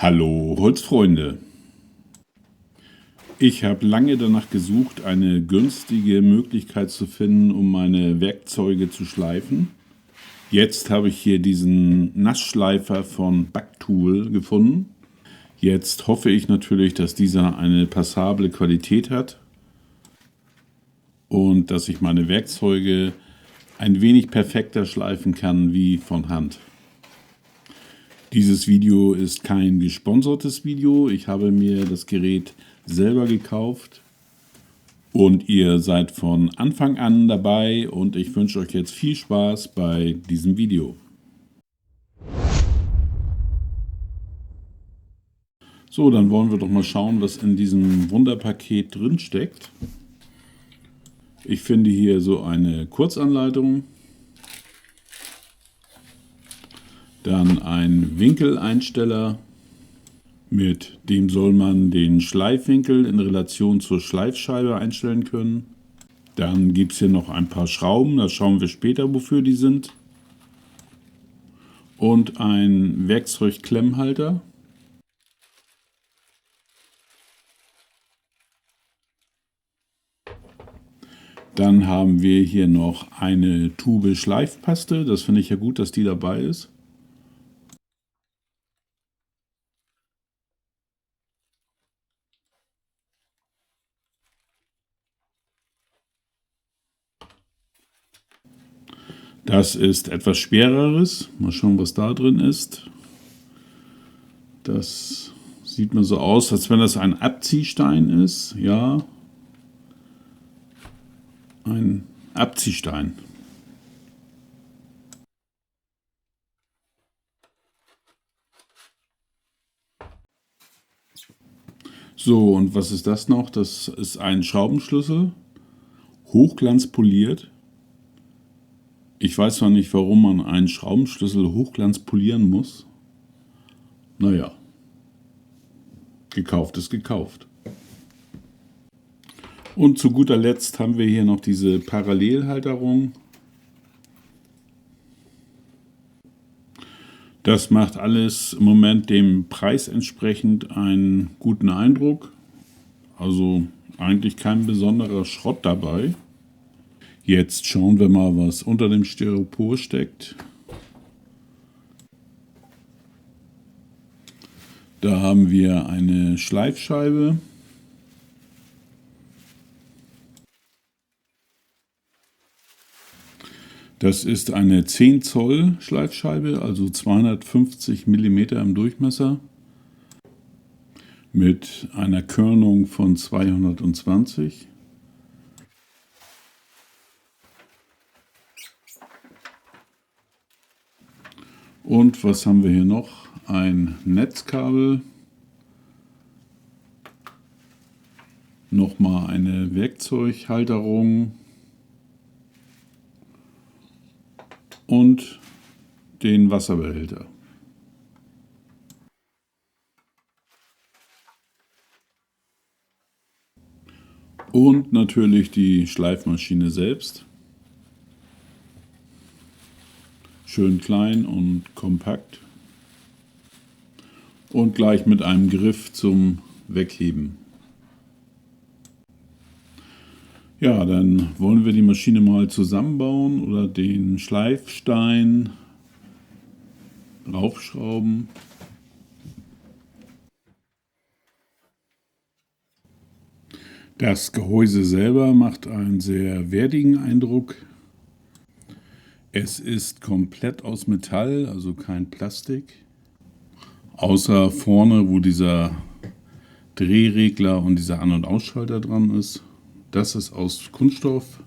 Hallo Holzfreunde! Ich habe lange danach gesucht, eine günstige Möglichkeit zu finden, um meine Werkzeuge zu schleifen. Jetzt habe ich hier diesen Nassschleifer von Bugtool gefunden. Jetzt hoffe ich natürlich, dass dieser eine passable Qualität hat und dass ich meine Werkzeuge ein wenig perfekter schleifen kann wie von Hand. Dieses Video ist kein gesponsertes Video. Ich habe mir das Gerät selber gekauft und ihr seid von Anfang an dabei und ich wünsche euch jetzt viel Spaß bei diesem Video. So, dann wollen wir doch mal schauen, was in diesem Wunderpaket drin steckt. Ich finde hier so eine Kurzanleitung, dann ein Winkeleinsteller, mit dem soll man den Schleifwinkel in Relation zur Schleifscheibe einstellen können. Dann gibt es hier noch ein paar Schrauben, da schauen wir später, wofür die sind. Und ein Werkzeugklemmhalter. Dann haben wir hier noch eine Tube Schleifpaste. Das finde ich ja gut, dass die dabei ist. Das ist etwas Schwereres. Mal schauen, was da drin ist. Das sieht mir so aus, als wenn das ein Abziehstein ist. Ja, ein Abziehstein. So, und was ist das noch? Das ist ein Schraubenschlüssel, hochglanzpoliert. Ich weiß zwar nicht, warum man einen Schraubenschlüssel hochglanz polieren muss. Naja, gekauft ist gekauft. Und zu guter Letzt haben wir hier noch diese Parallelhalterung. Das macht alles im Moment dem Preis entsprechend einen guten Eindruck. Also eigentlich kein besonderer Schrott dabei. Jetzt schauen wir mal, was unter dem Styropor steckt. Da haben wir eine Schleifscheibe. Das ist eine 10 Zoll Schleifscheibe, also 250 mm im Durchmesser mit einer Körnung von 220. Und was haben wir hier noch? Ein Netzkabel, nochmal eine Werkzeughalterung und den Wasserbehälter. Und natürlich die Schleifmaschine selbst. Schön klein und kompakt. Und gleich mit einem Griff zum Wegheben. Ja, dann wollen wir die Maschine mal zusammenbauen oder den Schleifstein raufschrauben. Das Gehäuse selber macht einen sehr wertigen Eindruck. Es ist komplett aus Metall, also kein Plastik. Außer vorne, wo dieser Drehregler und dieser An- und Ausschalter dran ist. Das ist aus Kunststoff.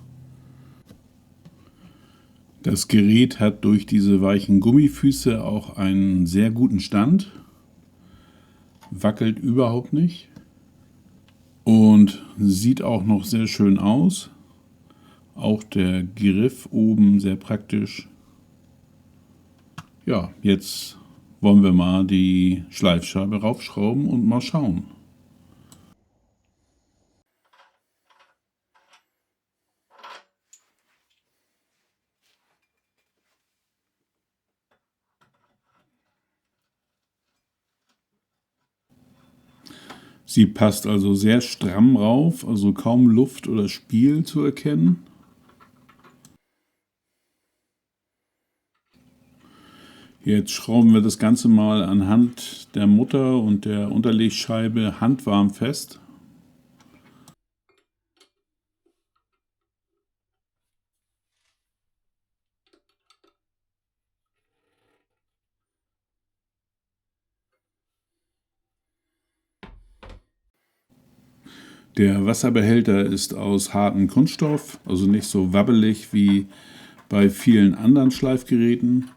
Das Gerät hat durch diese weichen Gummifüße auch einen sehr guten Stand. Wackelt überhaupt nicht. Und sieht auch noch sehr schön aus. Auch der Griff oben sehr praktisch. Ja, jetzt wollen wir mal die Schleifscheibe raufschrauben und mal schauen. Sie passt also sehr stramm rauf, also kaum Luft oder Spiel zu erkennen. Jetzt schrauben wir das Ganze mal anhand der Mutter und der Unterlegscheibe handwarm fest. Der Wasserbehälter ist aus hartem Kunststoff, also nicht so wabbelig wie bei vielen anderen Schleifgeräten.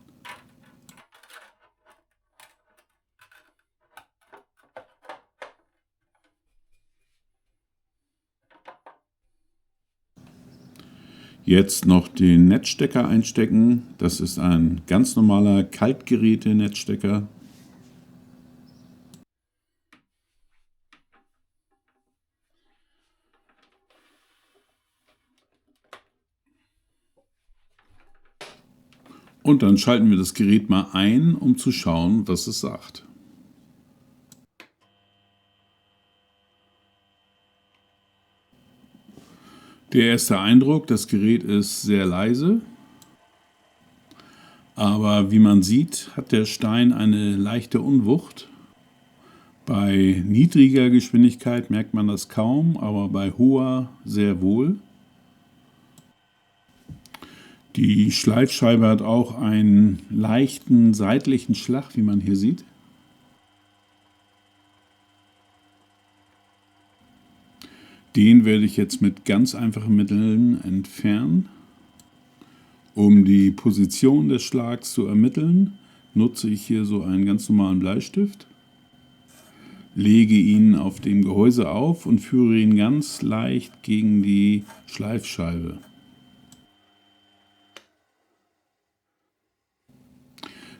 Jetzt noch den Netzstecker einstecken. Das ist ein ganz normaler Kaltgeräte-Netzstecker. Und dann schalten wir das Gerät mal ein, um zu schauen, was es sagt. Der erste Eindruck, das Gerät ist sehr leise, aber wie man sieht, hat der Stein eine leichte Unwucht. Bei niedriger Geschwindigkeit merkt man das kaum, aber bei hoher sehr wohl. Die Schleifscheibe hat auch einen leichten seitlichen Schlag, wie man hier sieht. Den werde ich jetzt mit ganz einfachen Mitteln entfernen. Um die Position des Schlags zu ermitteln, nutze ich hier so einen ganz normalen Bleistift, lege ihn auf dem Gehäuse auf und führe ihn ganz leicht gegen die Schleifscheibe.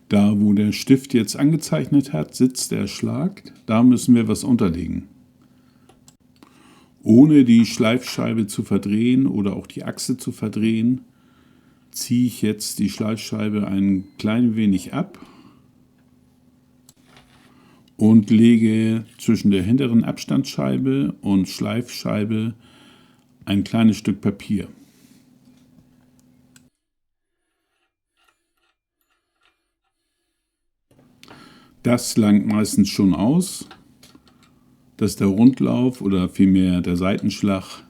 Da, wo der Stift jetzt angezeichnet hat, sitzt der Schlag. Da müssen wir was unterlegen. Ohne die Schleifscheibe zu verdrehen oder auch die Achse zu verdrehen, ziehe ich jetzt die Schleifscheibe ein klein wenig ab und lege zwischen der hinteren Abstandsscheibe und Schleifscheibe ein kleines Stück Papier. Das langt meistens schon aus, dass der Rundlauf oder vielmehr der Seitenschlag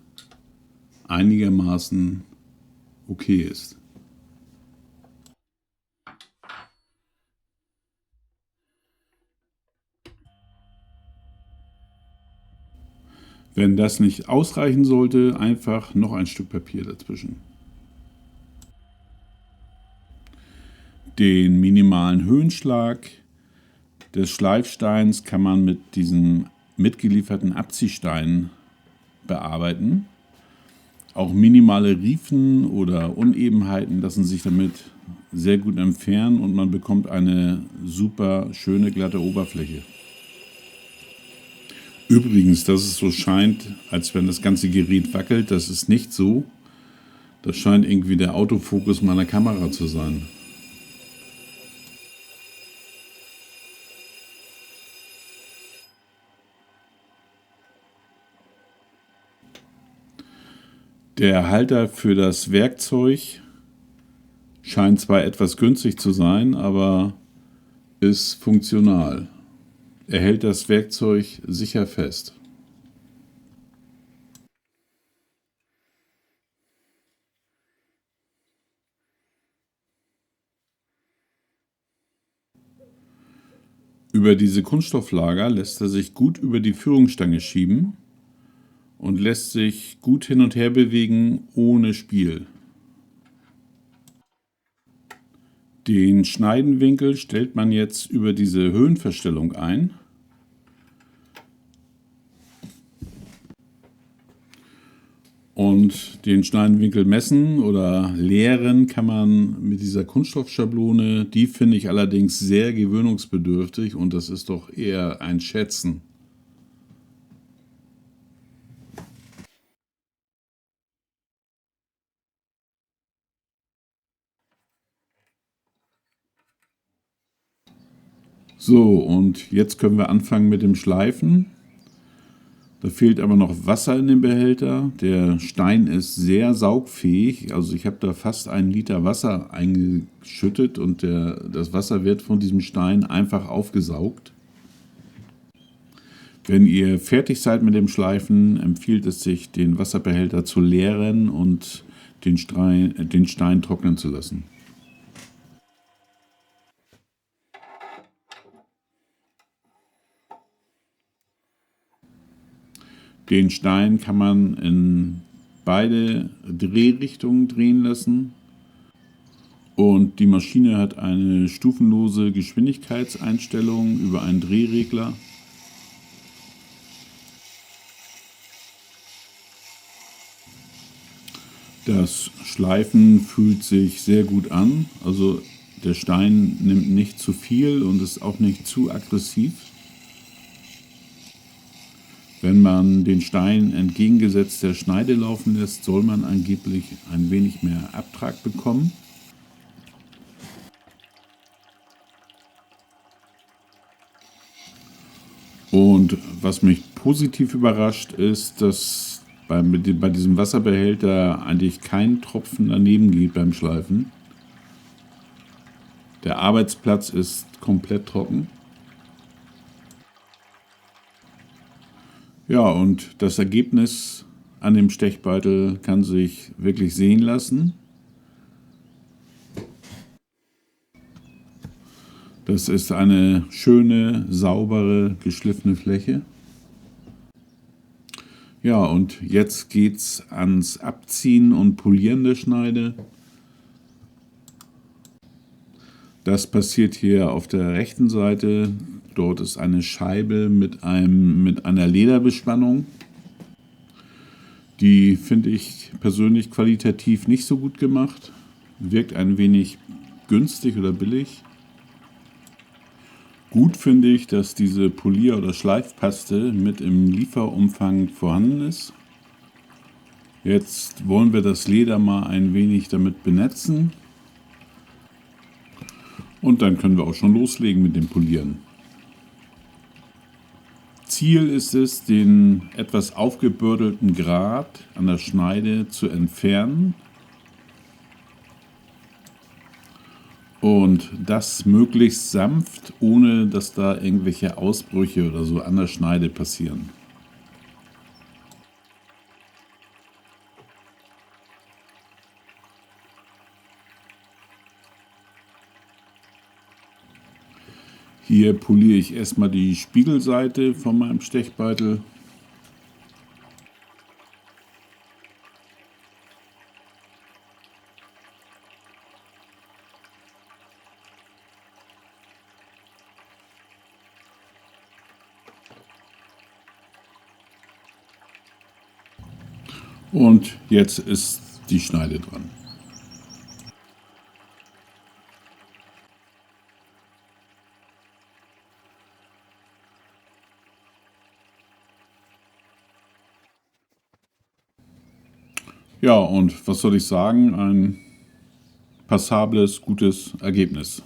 einigermaßen okay ist. Wenn das nicht ausreichen sollte, einfach noch ein Stück Papier dazwischen. Den minimalen Höhenschlag des Schleifsteins kann man mit diesem mitgelieferten Abziehstein bearbeiten. Auch minimale Riefen oder Unebenheiten lassen sich damit sehr gut entfernen und man bekommt eine super schöne glatte Oberfläche. Übrigens, dass es so scheint, als wenn das ganze Gerät wackelt, das ist nicht so. Das scheint irgendwie der Autofokus meiner Kamera zu sein. Der Halter für das Werkzeug scheint zwar etwas günstig zu sein, aber ist funktional. Er hält das Werkzeug sicher fest. Über diese Kunststofflager lässt er sich gut über die Führungsstange schieben und lässt sich gut hin und her bewegen ohne Spiel. Den Schneidenwinkel stellt man jetzt über diese Höhenverstellung ein. Und den Schneidenwinkel messen oder leeren kann man mit dieser Kunststoffschablone. Die finde ich allerdings sehr gewöhnungsbedürftig und das ist doch eher ein Schätzen. So, und jetzt können wir anfangen mit dem Schleifen. Da fehlt aber noch Wasser in dem Behälter. Der Stein ist sehr saugfähig. Also ich habe da fast 1 Liter Wasser eingeschüttet und das Wasser wird von diesem Stein einfach aufgesaugt. Wenn ihr fertig seid mit dem Schleifen, empfiehlt es sich, den Wasserbehälter zu leeren und den Stein trocknen zu lassen. Den Stein kann man in beide Drehrichtungen drehen lassen und die Maschine hat eine stufenlose Geschwindigkeitseinstellung über einen Drehregler. Das Schleifen fühlt sich sehr gut an, also der Stein nimmt nicht zu viel und ist auch nicht zu aggressiv. Wenn man den Stein entgegengesetzt der Schneide laufen lässt, soll man angeblich ein wenig mehr Abtrag bekommen. Und was mich positiv überrascht ist, dass bei diesem Wasserbehälter eigentlich kein Tropfen daneben geht beim Schleifen. Der Arbeitsplatz ist komplett trocken. Ja, und das Ergebnis an dem Stechbeitel kann sich wirklich sehen lassen. Das ist eine schöne, saubere, geschliffene Fläche. Ja, und jetzt geht's ans Abziehen und Polieren der Schneide. Das passiert hier auf der rechten Seite. Dort ist eine Scheibe mit einer Lederbespannung. Die finde ich persönlich qualitativ nicht so gut gemacht. Wirkt ein wenig günstig oder billig. Gut finde ich, dass diese Polier- oder Schleifpaste mit im Lieferumfang vorhanden ist. Jetzt wollen wir das Leder mal ein wenig damit benetzen. Und dann können wir auch schon loslegen mit dem Polieren. Ziel ist es, den etwas aufgebürdelten Grat an der Schneide zu entfernen. Und das möglichst sanft, ohne dass da irgendwelche Ausbrüche oder so an der Schneide passieren. Hier poliere ich erstmal die Spiegelseite von meinem Stechbeitel. Und jetzt ist die Schneide dran. Ja, und was soll ich sagen? Ein passables, gutes Ergebnis.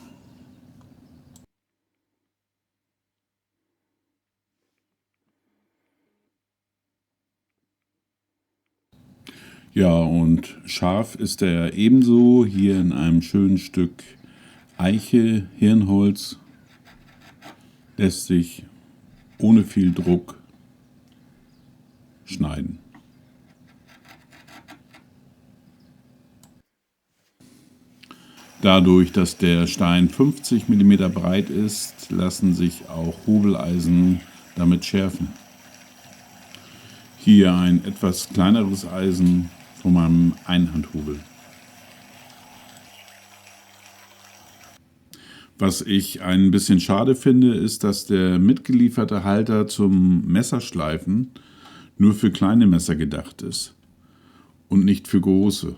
Ja, und scharf ist er ebenso, hier in einem schönen Stück Eiche, Hirnholz, lässt sich ohne viel Druck schneiden. Dadurch, dass der Stein 50 mm breit ist, lassen sich auch Hobeleisen damit schärfen. Hier ein etwas kleineres Eisen von meinem Einhandhobel. Was ich ein bisschen schade finde, ist, dass der mitgelieferte Halter zum Messerschleifen nur für kleine Messer gedacht ist und nicht für große.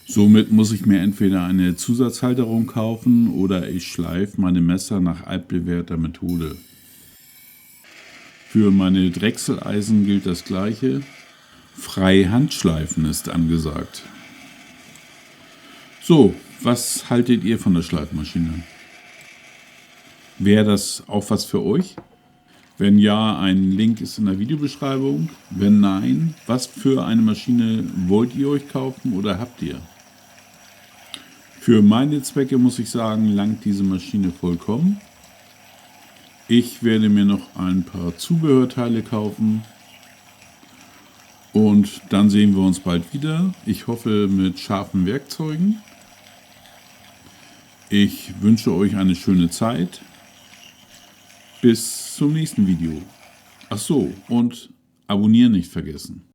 Somit muss ich mir entweder eine Zusatzhalterung kaufen oder ich schleife meine Messer nach altbewährter Methode. Für meine Drechseleisen gilt das Gleiche. Frei Handschleifen ist angesagt. So, was haltet ihr von der Schleifmaschine? Wäre das auch was für euch? Wenn ja, ein Link ist in der Videobeschreibung. Wenn nein, was für eine Maschine wollt ihr euch kaufen oder habt ihr? Für meine Zwecke muss ich sagen, langt diese Maschine vollkommen. Ich werde mir noch ein paar Zubehörteile kaufen und dann sehen wir uns bald wieder. Ich hoffe mit scharfen Werkzeugen. Ich wünsche euch eine schöne Zeit. Bis zum nächsten Video. Ach so, und abonnieren nicht vergessen.